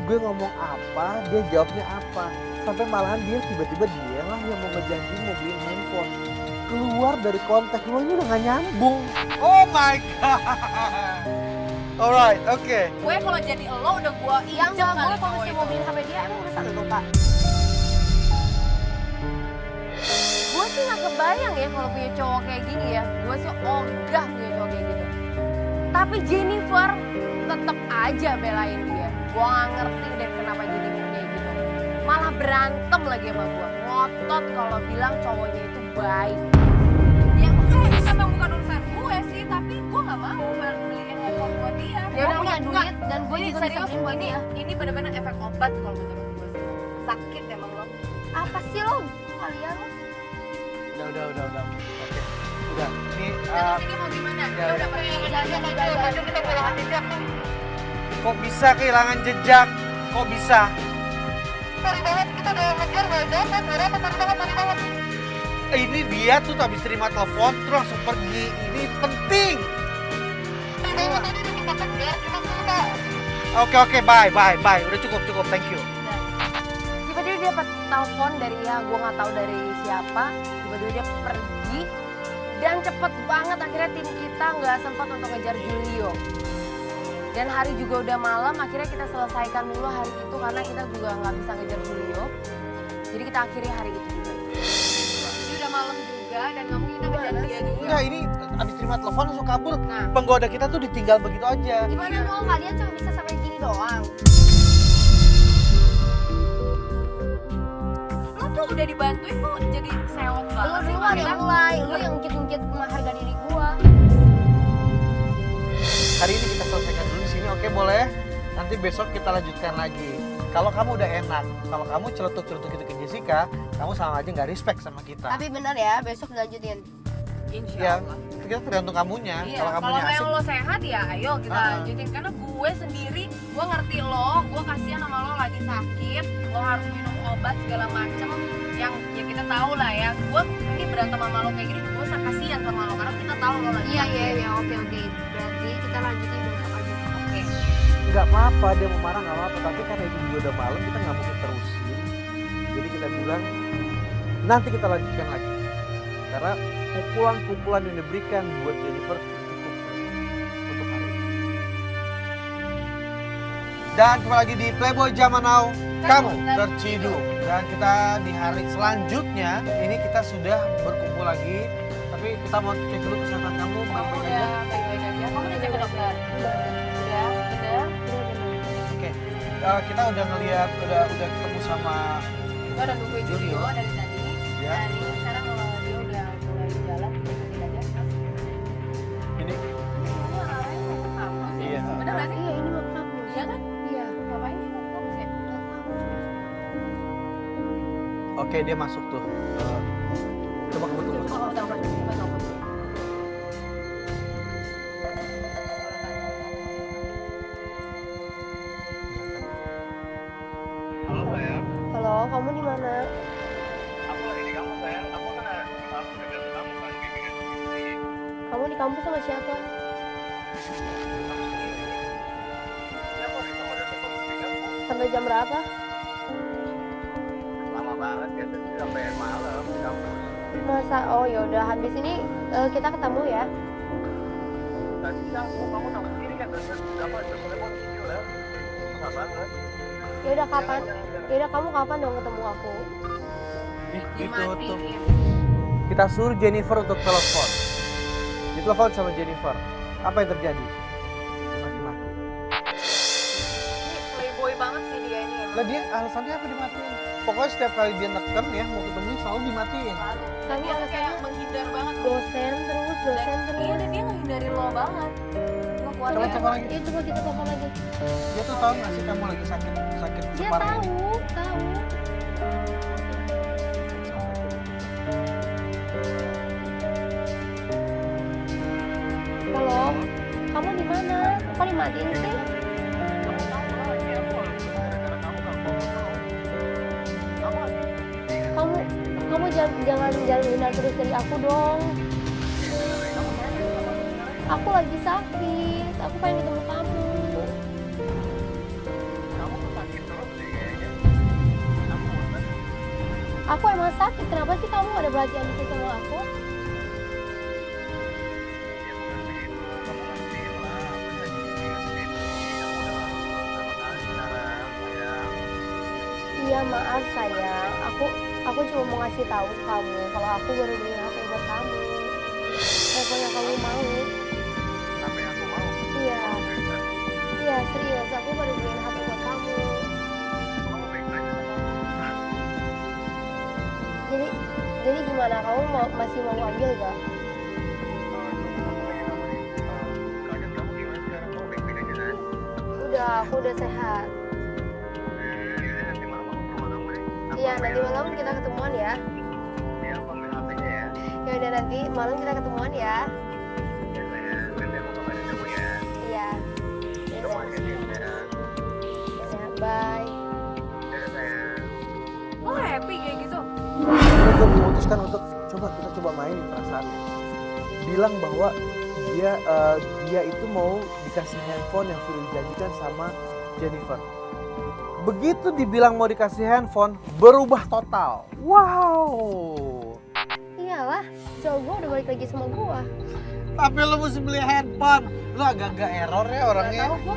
gue ngomong apa, dia jawabnya apa. Sampai malahan dia tiba-tiba dia lah yang mau ngejanjiin mau beliin handphone. Keluar dari konteks, lo ini udah gak nyambung. Oh my god. Alright, oke. Gue kalau jadi lo udah gue Ya injek enggak, gue kali kalau cowok mesti itu. mau beliin HP dia emang urusan lu, Kak. Gue sih gak kebayang ya kalau punya cowok kayak gini ya. Gue sih ogah punya cowok kayak gitu. Tapi Jennifer tetep aja belain dia. Gue gak ngerti deh kenapa Jennifer kayak gitu. Malah berantem lagi sama gue. Ngotot kalau bilang cowoknya itu baik. Ya enggak, memang bukan urusan gue sih, tapi gue gak mau beliin handphone buat dia. Ya udah punya Enggak, duit dan gue ini juga bisa serius, beliin buat dia. ini benar-benar efek obat kalau menurut gue sih. Sakit emang lo. Apa sih lo? Kalian lo? Udah. Oke. Udah. Ini Terus ini mau gimana? ya Dia udah. udah pergi. kok bisa kehilangan jejak? Kok bisa? Sorry banget, kita udah ngejar gak dapat, sorry banget. Ini dia tuh habis terima telepon terus langsung pergi. Ini penting. Sorry banget, tadi udah kita kejar, cuma kita Oke, bye. Udah cukup, thank you. Tiba-tiba dia dapat telepon dari ya gue nggak tahu dari siapa. Tiba-tiba dia pergi dan cepet banget akhirnya tim kita nggak sempat untuk ngejar Julio. Dan hari juga udah malam, akhirnya kita selesaikan dulu hari itu karena kita juga nggak bisa ngejar Julio. Jadi kita akhiri hari itu juga. Ini udah malam juga dan gak mungkin kita ngejar dia juga. Enggak, ini abis terima telepon langsung kabur. Nah. Penggoda kita tuh ditinggal begitu aja. Gimana dong kalian cuma bisa sampai gini doang? Lo tuh udah dibantuin kok jadi sewot Lu banget sih. duluan yang Makanya mulai, lu yang ngikit-ngikit harga diri gua. Hari ini kita selesaikan dulu di sini, oke boleh? Nanti besok kita lanjutkan lagi. Kalau kamu udah enak, kalau kamu celutuk-celutuk itu ke Jessica, kamu sama aja nggak respect sama kita. Tapi benar ya, besok lanjutin. Insya Ya, Allah. kita tergantung kamunya. Iya, Kalau kalau kamunya asik, memang lo sehat ya ayo kita Ah. lanjutin. Karena gue sendiri, gue ngerti lo, gue kasihan sama lo lagi sakit, lo harus minum obat segala macem. Yang ya kita tahu lah ya, gue ini berantem sama lo kayak gini, gue kasihan sama lo karena kita tahu lo lagi sakit. Iya, oke. Berarti kita lanjutin besok aja. Oke. nggak apa-apa, dia mau marah nggak apa-apa. Tapi karena itu juga udah malam, kita nggak mungkin terusin. Jadi kita bilang, nanti kita lanjutkan lagi. Karena pukulan-pukulan yang diberikan buat Jennifer cukup untuk hari ini. Dan kembali lagi di Playboy Zaman Now, kamu terciduk. Dan kita di hari selanjutnya, ini kita sudah berkumpul lagi. Tapi kita mau cek dulu kesehatan kamu, Kamu baik-baik udah aja. baik-baik aja, kamu udah cek ke dokter? Udah, bener. Oke, kita udah ngeliat, udah ketemu sama Gue udah nungguin Julio dari tadi. ya. Dan ini sekarang kalau dia udah mulai jalan, kita aja. Ini Ini arahnya mau ke kampus ya? Iya. Bener gak sih? Iya, ini mau kampus. Iya kan? Iya. Ngapain dia mau ke kampus ya? oke, dia masuk tuh. Coba kamu tunggu. Coba telepon, coba telepon. Halo sayang, Halo, kamu di mana? aku lagi di kampus sayang. Aku kan aku dekat kamu kan bimbingan ini. Kamu di kampus sama siapa? Siapa nih sama dia sama bimbinganku? Sampai jam berapa? Lama banget ya, tadi sampai malam di kampus. Masa? Oh yaudah, habis ini kita ketemu ya. Tadi kamu tahu sendiri kan dari apa telepon video lah. Susah banget. Yaudah kapan? Yaudah kamu kapan dong ketemu aku? Itu tuh. Dimatiin. Kita suruh Jennifer untuk telepon. Ditelepon sama Jennifer. Apa yang terjadi? Dimaki-maki. Ini playboy banget sih dia ini emang. Lah dia alasannya apa dimatiin? Pokoknya setiap kali dia neken ya mau ketemu selalu dimatiin. Dan dia tuh kayak menghindar banget. Dosen terus. Iya, dan dia ngehindari lo banget. Lo kuat Coba ya? coba lagi. Iya, coba kita telepon lagi. Dia tuh tahu nggak sih kamu lagi sakit Dia separah ini? tahu. Halo, kamu di mana? Kok dimatiin sih? Kamu tahu lah, ini aku gara-gara kamu gak mau tahu. Kamu Kamu jangan hindar terus dari aku dong. Aku lagi sakit. Aku pengen ketemu kamu. kamu tuh sakit Aku emang sakit, kenapa sih kamu gak ada perhatian dikit sama aku? Iya maaf sayang, aku cuma mau ngasih tahu kamu kalau aku baru beli HP buat kamu. Telepon yang kamu mau. Apa yang aku mau? Iya, iya serius, aku baru beli HP buat kamu. Kamu baik-baik sama aku. Jadi gimana, kamu masih mau ambil gak? Keadaan kamu gimana sekarang? Kamu baik-baik aja kan? Udah, aku udah sehat. Nanti malam aku ke rumah kamu deh. Iya, nanti malam kita ketemuan ya. Ya, aku ambil HP-nya ya. Ya udah nanti malam kita ketemuan ya. Ya sayang, nanti aku kabarin kamu ya. Iya. Kamu hati-hati ya sayang. Ya, bye. Dadah sayang. Lo happy kayak gitu? Akhirnya gue memutuskan untuk kita coba main perasaannya. Bilang bahwa dia itu mau dikasih handphone yang sudah dijanjikan sama Jennifer. Begitu dibilang mau dikasih handphone, berubah total. Wow. Iyalah, cowok gue udah balik lagi sama gue. Tapi lo mesti beli handphone. Lo agak-agak error ya orangnya. Tahu gue.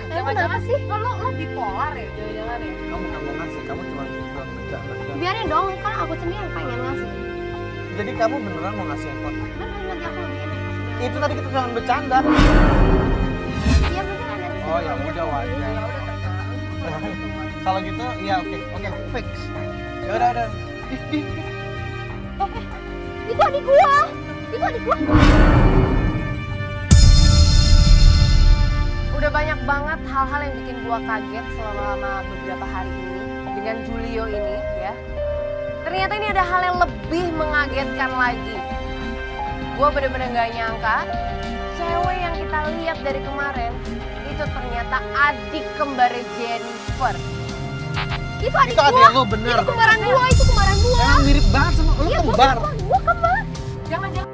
Jangan-jangan sih. Lo bipolar ya, jangan-jangan ya. Kamu nggak mau ngasih, kamu cuma bilang bercanda. Biarin dong, kan aku sendiri yang pengen ngasih. Jadi kamu beneran mau ngasih handphone? Bener nanti aku beliin. Itu tadi kita cuma bercanda. Iya beneran nanti. Oh ya udah wajar. Ya udah terserah. Kalau gitu ya oke fix. Ya udah. Itu adik gua. Itu adik gua. Udah banyak banget hal-hal yang bikin gua kaget selama beberapa hari ini dengan Julio ini ya. Ternyata ini ada hal yang lebih mengagetkan lagi. Gua bener-bener gak nyangka cewek yang kita lihat dari kemarin itu ternyata adik kembar Jennifer. Itu adik Itu gua. adik lu bener. Itu kembaran gua. Emang mirip banget sama lu Iya, kembar. Gua kembar. Jangan-jangan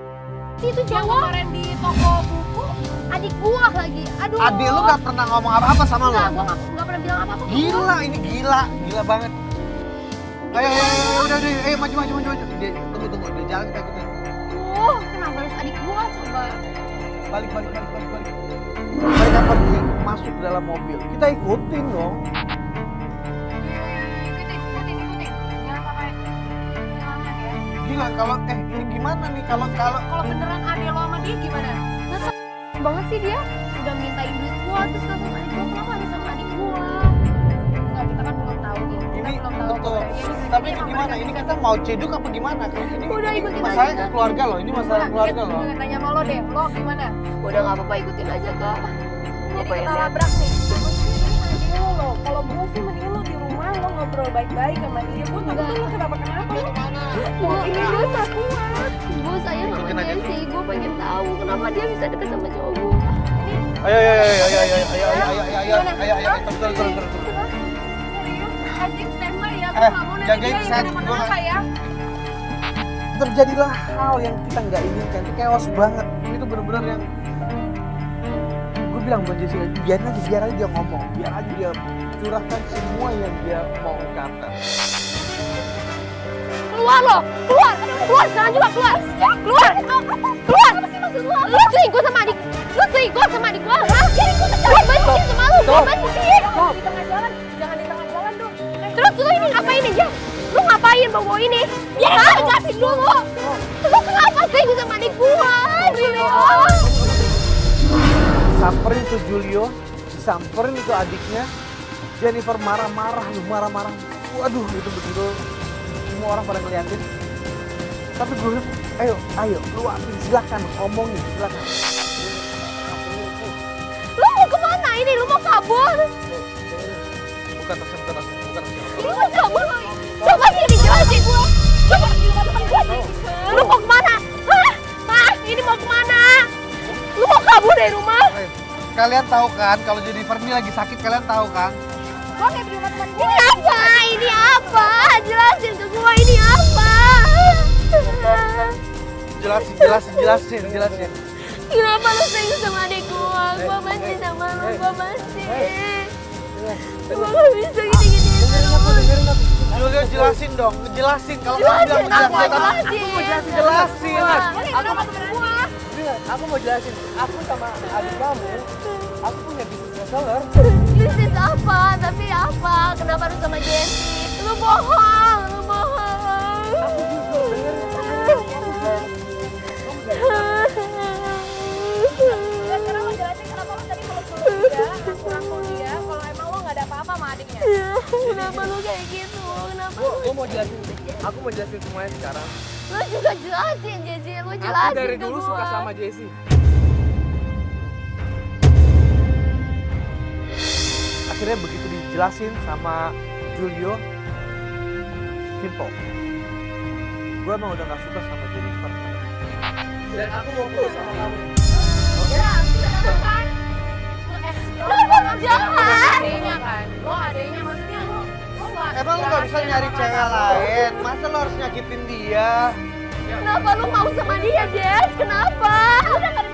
Itu yang cowok kemarin di toko buku. adik gua lagi. Aduh. Adik lu gak pernah ngomong apa-apa sama lu. Enggak, gua gak pernah bilang apa-apa. Gila, ini gila banget. Ayo, udah, ayo maju. Dia tunggu, dia jalan kita ikutin. Kenapa harus adik gua coba? Balik. Mereka pergi masuk ke dalam mobil. Kita ikutin dong. Ikutin. Jangan sampai nyelamat ya. Gila kalau ini gimana nih kalau Kalau beneran ada lo sama dia gimana? Banget sih dia udah mintain duit gua terus gak sama adik gua, kenapa harus sama adik gua? Enggak, kita kan belum tahu nih. Kita ini belum tahu betul. apa dia. Tapi ini gimana? Ini kita mau ceduk apa gimana? Kalau ini Udah, ikutin masalah aja. keluarga loh. Ini masalah keluarga loh. Gue tanya sama lo deh, lo gimana? Udah gak apa-apa, ikutin aja kak. Jadi kita labrak nih. Maksudnya lo, kalau gue sih mending lo di rumah lo ngobrol baik-baik sama dia. Gue nggak tahu lo kenapa Ini dia kuat. Gua sayang sama Ikutin aja dia tuh. sih, gua pengen tahu kenapa dia bisa deket sama cowok gua. Ayo. Turun. serius, anjing standby ya. Gue Eh, nggak mau nanti jagain dia yang set, kenapa-kenapa ya. Terjadilah hal yang kita nggak inginkan. Itu chaos banget. Ini tuh bener-bener yang gue bilang buat Jessica, biar aja dia ngomong, biar aja dia curahkan semua yang dia mau ungkapkan. Keluar lo, keluar sekarang juga keluar. Lu selingkuh sama adik gua, hah? Gua benci sama lu, gua benci. Di tengah jalan, jangan di tengah jalan dong. Terus lu ini ngapain aja? Lu ngapain bawa ini? Ya jelasin dulu. Lu kenapa selingkuh sama adik gua, Julio? Samperin tuh Julio, disamperin itu adiknya. Jennifer marah-marah. Waduh, itu betul. Semua orang pada ngeliatin. Tapi gue bilang, ayo, luapin, silakan, ngomongin, silakan. Lu mau kemana ini? Lu mau kabur? Bukan bukan. Lu mau kabur? Coba sih dijelasin gua. Coba lu mau kemana? Hah? Ini mau kemana? Lu mau kabur dari rumah? Kalian tahu kan, kalau Jennifer ini lagi sakit, kalian tahu kan? Ini apa? Jelasin ke gua ini apa? Jelasin. Kenapa lu selingkuh sama adik gua? Gua benci sama lu, gua benci. Gua gak bisa gini-gini terus. Julio jelasin dong, ngejelasin kalau kamu bilang Jelasin, jelasin. Aku mau jelasin, aku sama adik kamu, aku punya bisnis reseller. Bisnis apa? Tapi apa? Kenapa harus sama Jessie? Lu bohong, lu bohong. Aku jujur, dengerin. Sekarang lo jelasin kenapa lo tadi kalau ngaku dia kalau emang lo nggak ada apa-apa sama adiknya. Kenapa lu kayak gitu? Kenapa? Gue mau jelasin, aku mau jelasin semuanya sekarang. Lu juga jelasin, Jessie. Lu jelasin Aku dari ke dulu gua. suka sama Jessie. Akhirnya begitu dijelasin sama Julio, simple. Gue emang udah gak suka sama Jennifer. Dan aku mau putus sama kamu. Lu jahat. Adiknya kan, lo adiknya maksudnya lo nggak. Emang lu gak bisa nyari cewek lain? Masa lo harus nyakitin dia? Kenapa lu mau sama dia, Jess? Kenapa?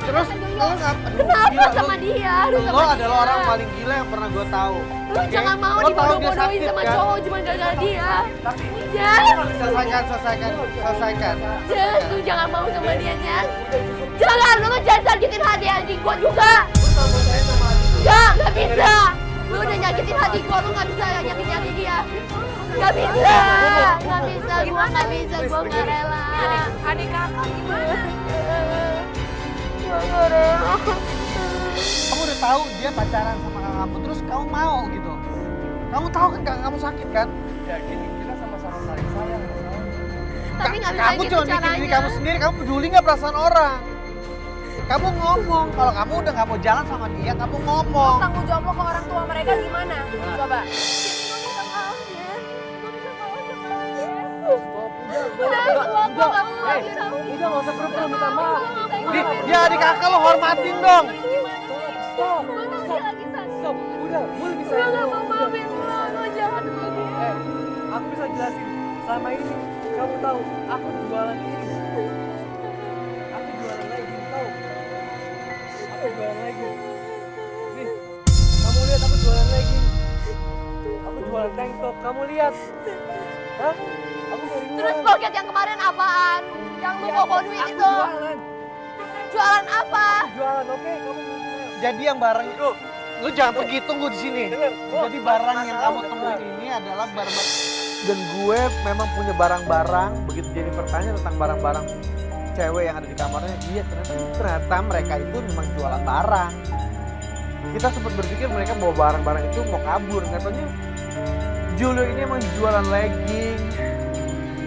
Terus lo gak... Kenapa sama dia? Harus Lo sama adalah dia. orang paling gila yang pernah gue tahu. Lu Oke? jangan mau Lo tahu dia dibodoh-bodohin sakit, sama kan? cowok cuma gara-gara dia. Tapi Jess, Selesaikan. Jess, lu jangan mau sama dia, Jess. Jangan, lu jangan sakitin hati adik gua juga. sama saya sama adik. Gak bisa. Lu udah nyakitin hati gua, lu gak bisa nyakitin dia. Gak bisa, gua gak bisa, gua gak rela. Adik kakak gimana? Gua gak rela. Kamu udah tahu dia pacaran sama kakak kamu, terus kamu mau gitu. Kamu tahu kan kakak kamu sakit kan? Ya gini, kita sama-sama saling sayang. Tapi gak bisa Kamu gitu cuma mikirin diri caranya. kamu sendiri, kamu peduli nggak perasaan orang? Kamu ngomong, kalau kamu udah nggak mau jalan sama dia, kamu ngomong. Tanggung jawab lo ke orang tua mereka gimana? Coba. Udah gak usah pura-pura minta maaf. Dia adik kakak lo hormatin dong. Stop. Stop. Udah, gue lebih sayang lo. Aku bisa jelasin. Selama ini kamu tahu, aku jualan ini. Aku jualan lagi, tahu? Aku jualan lagi. Nih, kamu lihat aku jualan lagi. Aku jualan tank top, kamu lihat. Hah? Aku dari luar. Terus pocket yang kemarin apaan? Yang lu bawa duit Aku itu? jualan. Jualan apa? Jualan, oke? Kamu ngomong. Jadi yang barang itu, lu jangan pergi, tunggu di sini. Dengar, Jadi barang yang kamu temuin ini adalah barang. Dan gue memang punya barang-barang. Begitu Jennifer tanya tentang barang-barang cewek yang ada di kamarnya, iya ternyata mereka itu memang jualan barang. Kita sempat berpikir mereka bawa barang-barang itu mau kabur, katanya Julio ini emang jualan legging,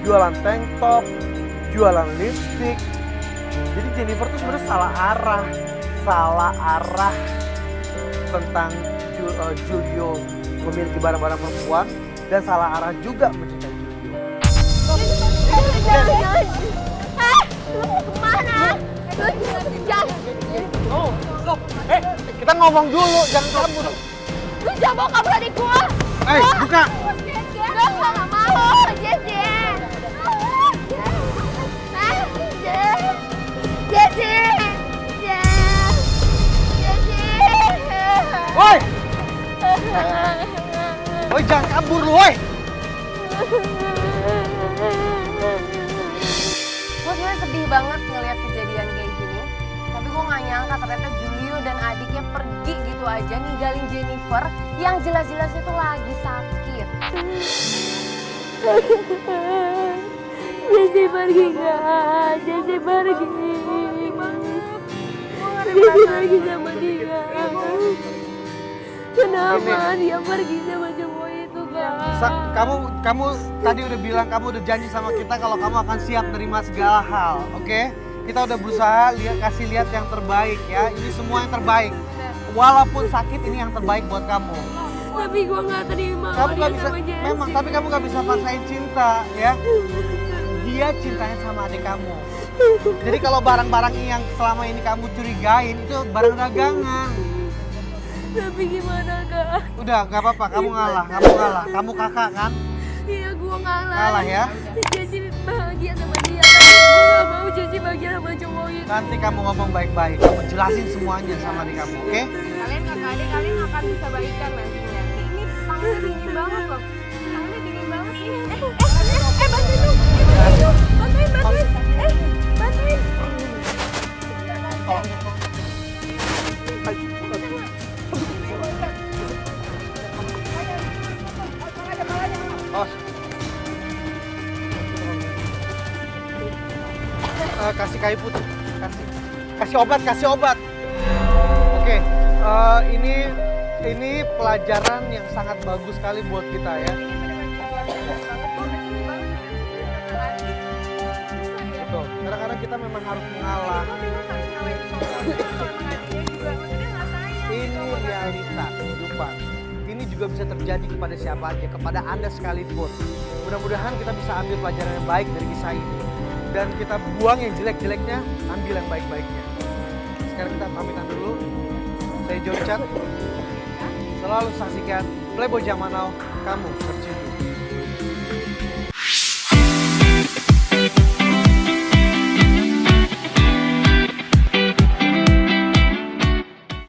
jualan tank top, jualan lipstick. Jadi Jennifer tuh sebenarnya salah arah tentang Julio memiliki barang-barang perempuan dan salah arah juga mencintai Julio. Jangan. Lu mau kemana? Lu jangan. Oh, stop. Kita ngomong dulu, jangan kabur. Lu jangan bawa kabur adik gua. Buka. Gua gak mau, Jessie. Woi. Woi, jangan kabur lu, woi. Gue sebenarnya sedih banget ngelihat kejadian kayak gini. Tapi gue nggak nyangka ternyata Julio dan adiknya pergi gitu aja ninggalin Jennifer yang jelas-jelas itu lagi sakit. Jessie pergi gak? Jessie pergi. Jessie pergi sama dia. Kenapa dia pergi sama cowok itu kak? Kamu tadi udah bilang kamu udah janji sama kita kalau kamu akan siap nerima segala hal, oke? Kita udah berusaha kasih lihat yang terbaik ya. Ini semua yang terbaik. Walaupun sakit ini yang terbaik buat kamu. Tapi gue gak terima Kamu dia gak bisa, sama Jessie. memang tapi kamu gak bisa paksain cinta ya. Dia cintanya sama adik kamu. Jadi kalau barang-barang yang selama ini kamu curigain itu barang dagangan. Tapi gimana kak? Udah gak apa-apa, kamu ngalah. Kamu kakak kan? Iya gue ngalah. Ngalah ya. Jessie bahagia sama dia. Tapi gue gak mau Jessie bahagia sama cowok itu. Nanti kamu ngomong baik-baik, kamu jelasin semuanya sama adik kamu, oke? Kalian kakak adik kalian akan bisa baikan nantinya. Ini tangannya dingin banget loh. Tangannya dingin banget ini. Awas. Kasih kayu putih. Kasih obat. Oke, ini pelajaran yang sangat bagus sekali buat kita ya. Betul. Kadang-kadang kita memang harus mengalah. Ini realita kehidupan. Ini juga bisa terjadi kepada siapa aja, kepada Anda sekalipun. Mudah-mudahan kita bisa ambil pelajaran yang baik dari kisah ini. Dan kita buang yang jelek-jeleknya, ambil yang baik-baiknya. Sekarang kita pamitan dulu. Saya John Chat. Selalu saksikan Playboy Jamanau, kamu tercinta.